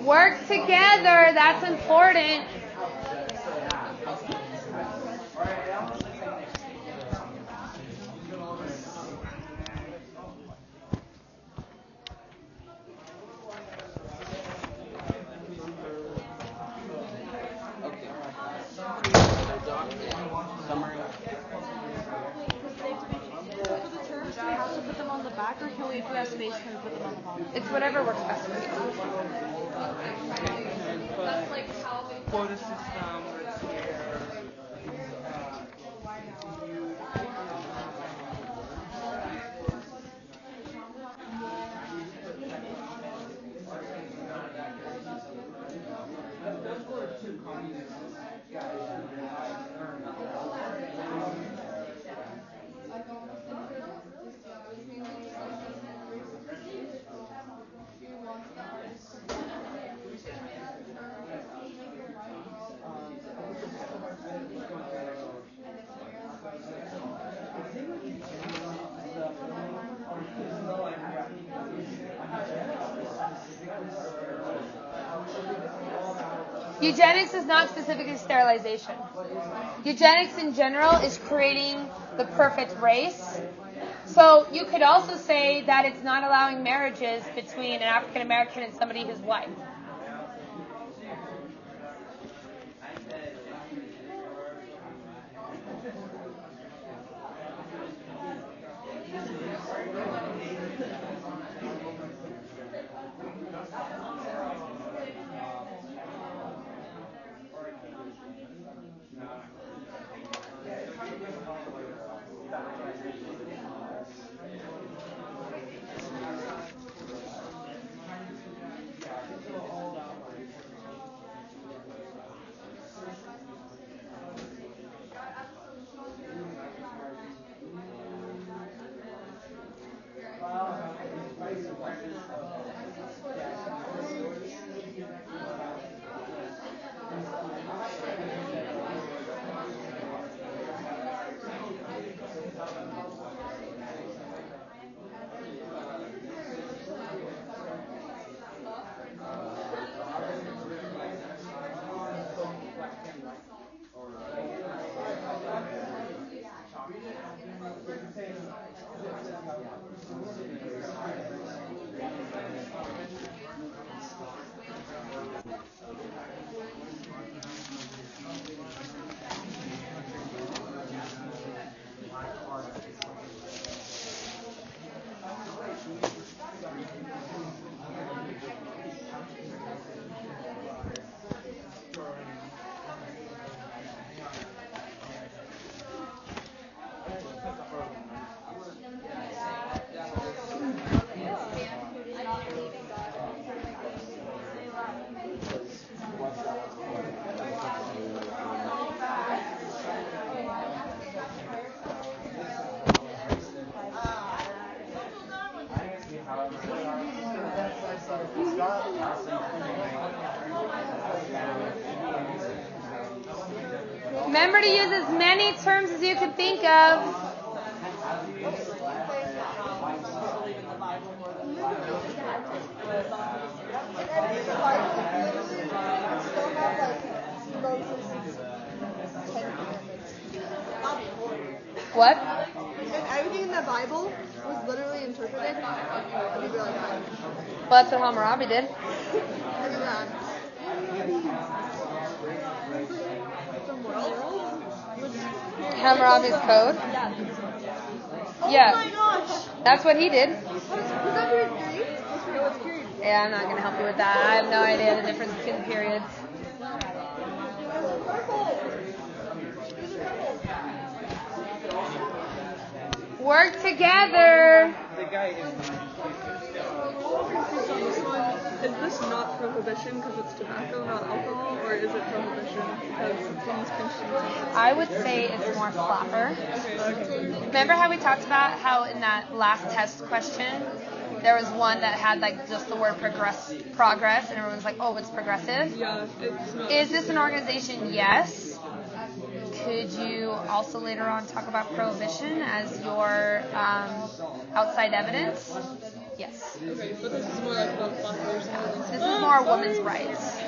Work together. That's important. Or can we, if we have space, can we put them on the bottom? It's whatever works best for you. That's like how they Quota system, let's hear. Eugenics is not specifically sterilization. Eugenics in general is creating the perfect race. So you could also say that it's not allowing marriages between an African American and somebody who's white. Remember to use as many terms as you can think of. What? If everything in the Bible was literally interpreted, it'd be really bad. Well, that's what Hammurabi did. Look at that. The world would Hammurabi's code? Yeah. Oh my gosh! That's what he did. Was that period 3? No, it's period 4. Yeah, I'm not going to help you with that. I have no idea the difference between the periods. Work together. The guy is. Is this not prohibition because it's tobacco, not alcohol, or is it prohibition because things consume? I would say it's more flapper. Remember how we talked about how in that last test question, there was one that had like just the word progress, and everyone's like, oh, it's progressive? Yeah, it's not. Is this an organization? Yes. Could you also later on talk about prohibition as your outside evidence? Yes. Okay, but this is more like about flappers. This is more women's rights.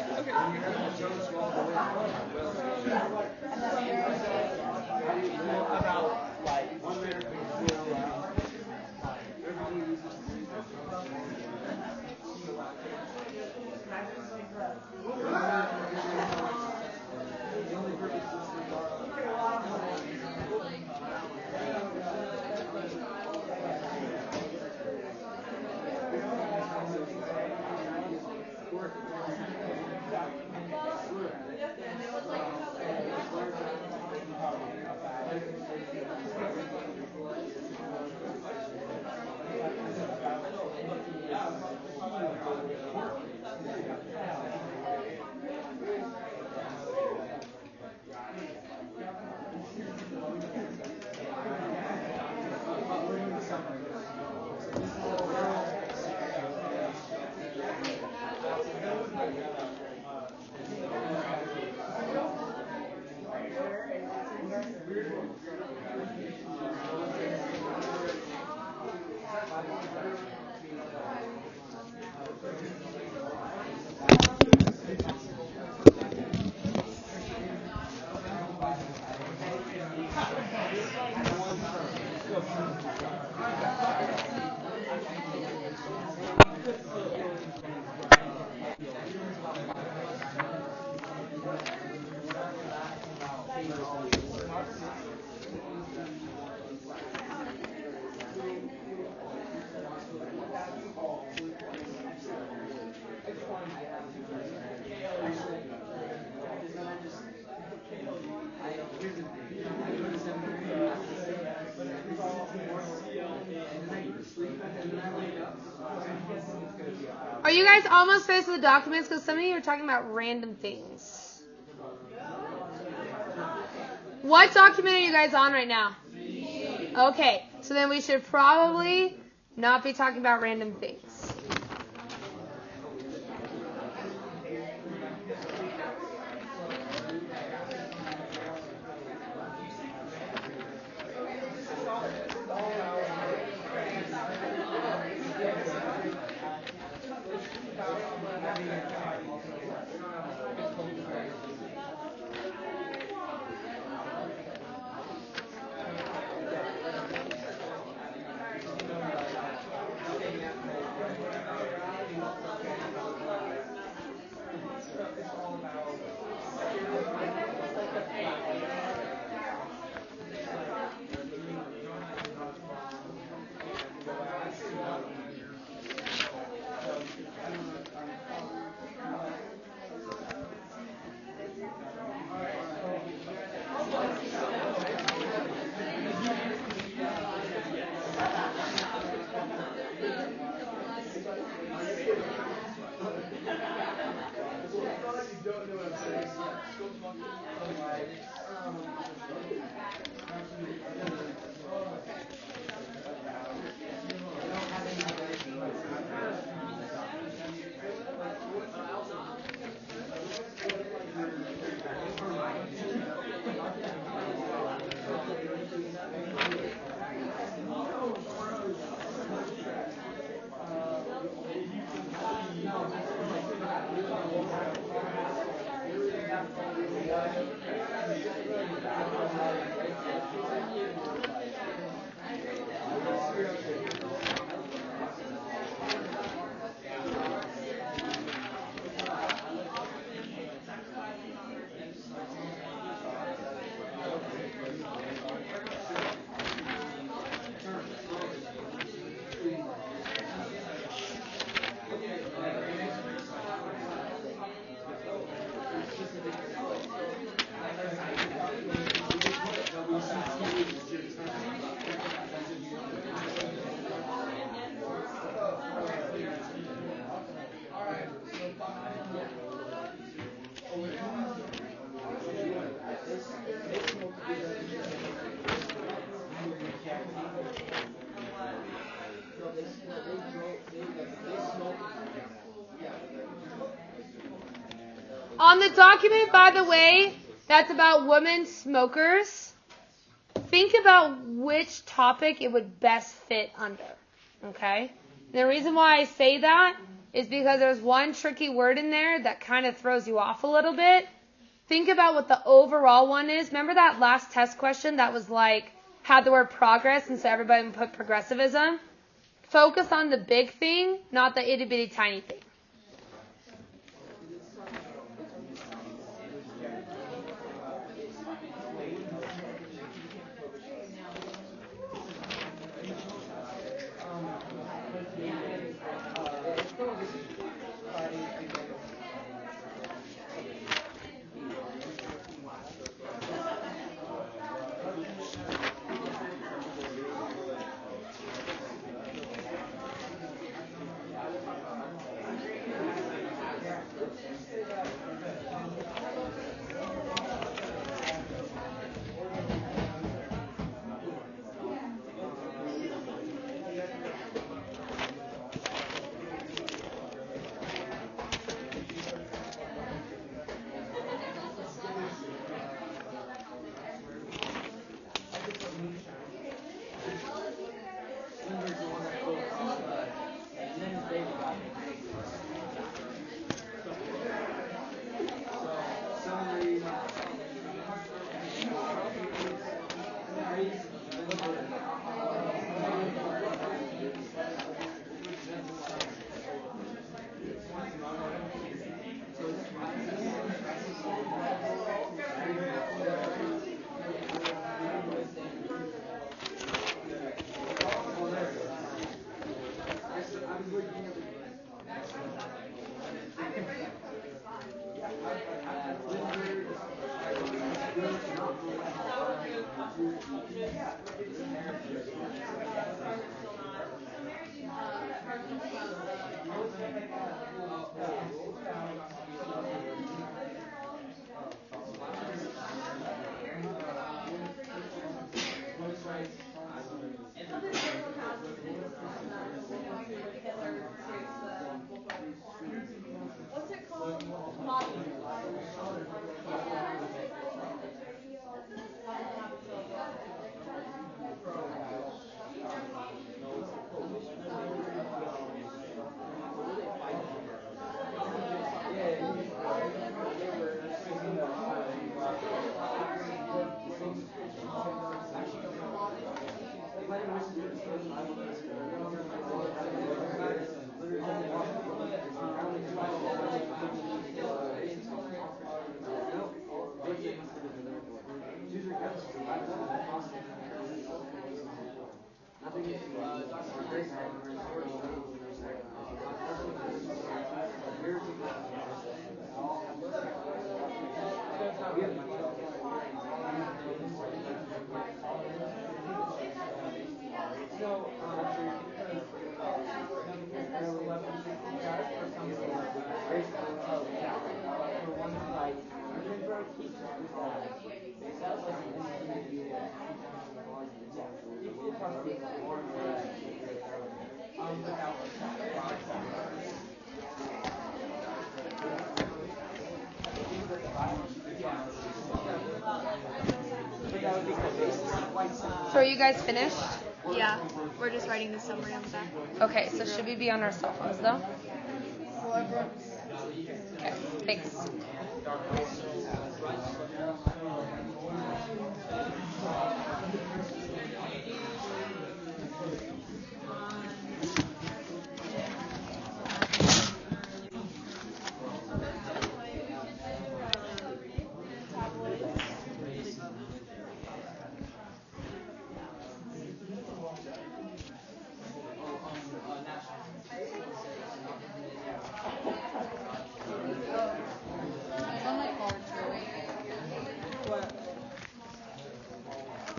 Are you guys almost finished with the documents? Because some of you are talking about random things. What document are you guys on right now? Okay, so then we should probably not be talking about random things. On the document, by the way, that's about women smokers. Think about which topic it would best fit under. Okay? And the reason why I say that is because there's one tricky word in there that kind of throws you off a little bit. Think about what the overall one is. Remember that last test question that was like, had the word progress, and so everybody would put progressivism? Focus on the big thing, not the itty bitty tiny thing. What's it called? Makin. So are you guys finished? Yeah, we're just writing the summary on the back. Okay, so should we be on our cell phones though? Okay, thanks.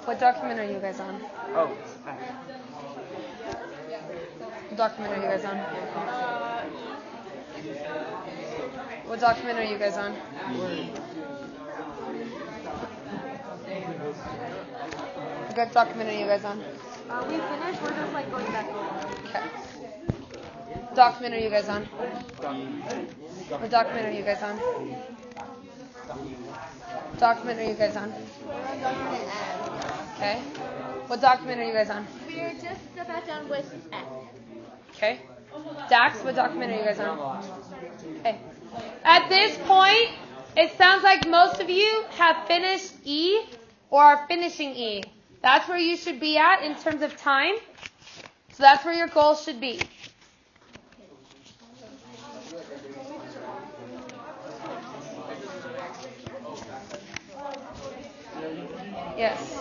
What document are you guys on? Oh, What document are you guys on? What document are you guys on? What document are you guys on? We finished, we're just like going back over. Okay. What document are you guys on? What document are you guys on? document are you guys on? We're on document F. Okay. What document are you guys on? We're just about done with F. Okay. Dax, what document are you guys on? Okay. At this point, it sounds like most of you have finished E or are finishing E. That's where you should be at in terms of time. So that's where your goal should be. Yes.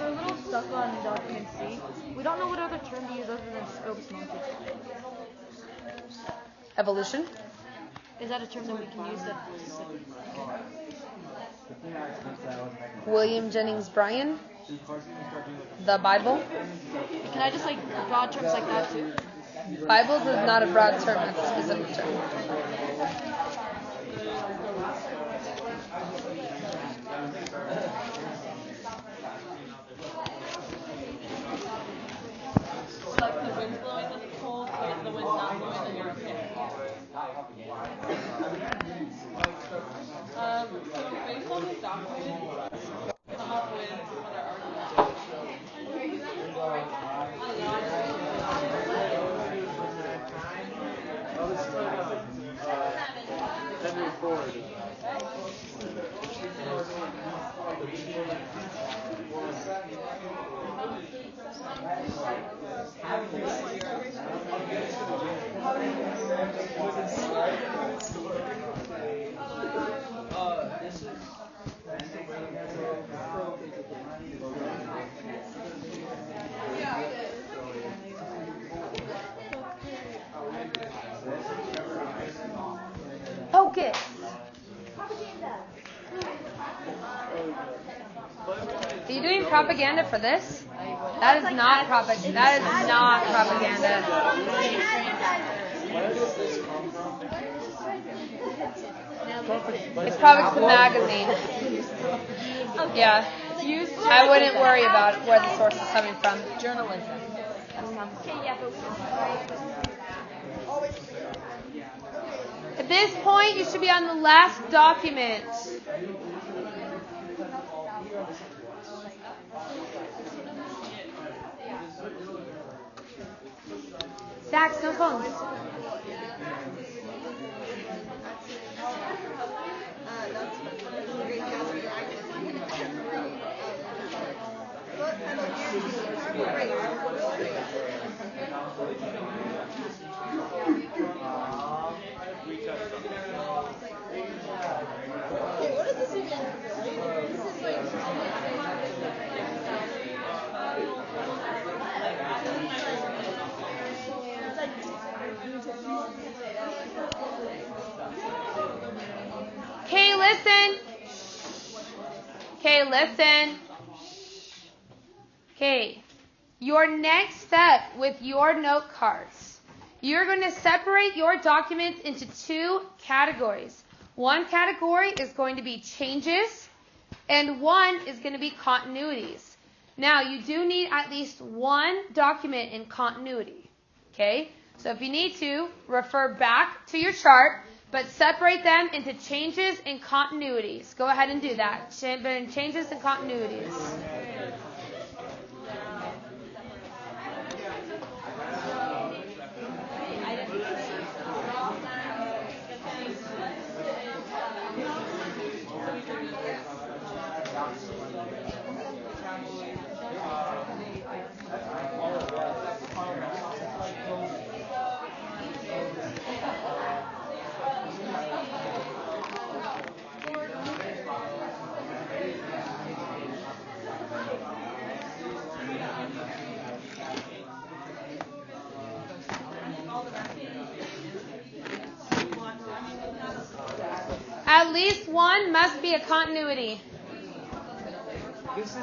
We're a little stuck on document C. We don't know what other term to use other than scopes monkey. Evolution. Is that a term that we can use that? William Jennings Bryan. The Bible. Can I just like broad terms like that too? Bibles is not a broad term, it's a specific term. Like the wind's blowing and it's cold, but if the wind's not blowing, then you're okay. So based on this document, come up with what our arguments Focus. Are you doing propaganda for this? That is not propaganda. That is not propaganda. It's probably the magazine. Yeah. I wouldn't worry about where the source is coming from. Journalism. At this point, you should be on the last document. Dax, no phones. What is this again? This is like Okay, listen. Okay, listen. Okay, your next step with your note cards, you're going to separate your documents into two categories. One category is going to be changes, and one is going to be continuities. Now, you do need at least one document in continuity. Okay? So if you need to, refer back to your chart, but separate them into changes and continuities. Go ahead and do that. Changes and continuities. At least one must be a continuity. This is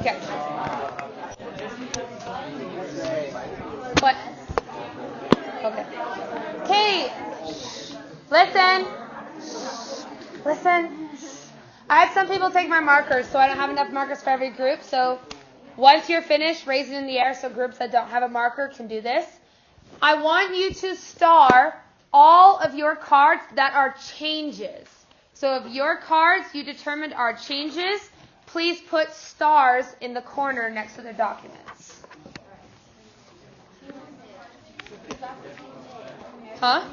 Okay. What? Okay. Okay. Listen. Listen. I had some people take my markers, so I don't have enough markers for every group. So once you're finished, raise it in the air so groups that don't have a marker can do this. I want you to star all of your cards that are changes. So if your cards you determined are changes, please put stars in the corner next to the documents. Huh?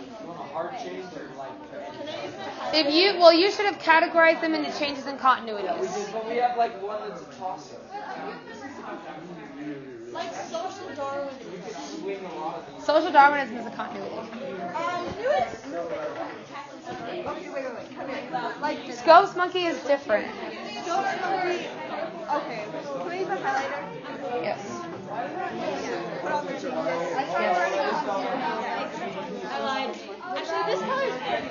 If you should have categorized them into changes and continuities. But we have like one that's a toss-up. Like social Darwinism. Social Darwinism is a continuity. Like Scopes monkey is different. okay. Can we use a highlighter? Yes. Put on the changes. I lied. Actually, this color is pretty.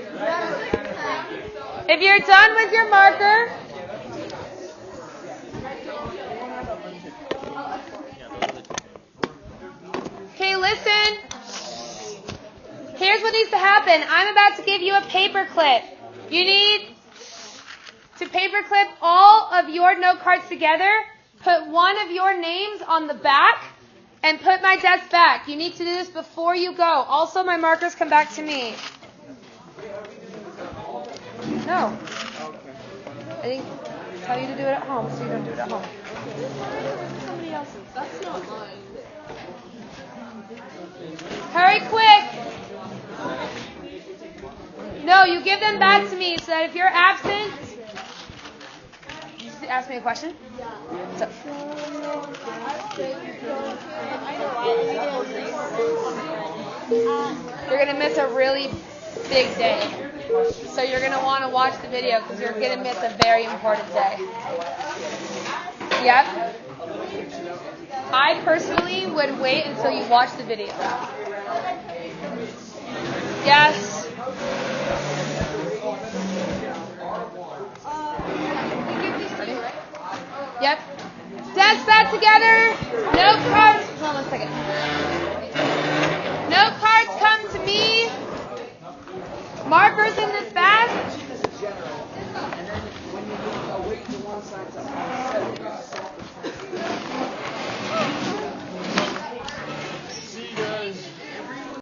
If you're done with your marker, okay, listen. Here's what needs to happen. I'm about to give you a paper clip. You need to paper clip all of your note cards together, put one of your names on the back, and put my desk back. You need to do this before you go. Also, my markers come back to me. No. I didn't tell you to do it at home, so you don't do it at home. Somebody else's. That's not mine. Hurry quick. No, you give them back to me so that if you're absent, you just ask me a question. So. You're going to miss a really big day. So you're going to want to watch the video because you're going to miss a very important day. Yep. I personally would wait until you watch the video. Yes. Ready? Yep. Desk back together. Note cards. Hold on 1 second. Note cards come to me. Markers in this bag. And then when you wait to one side to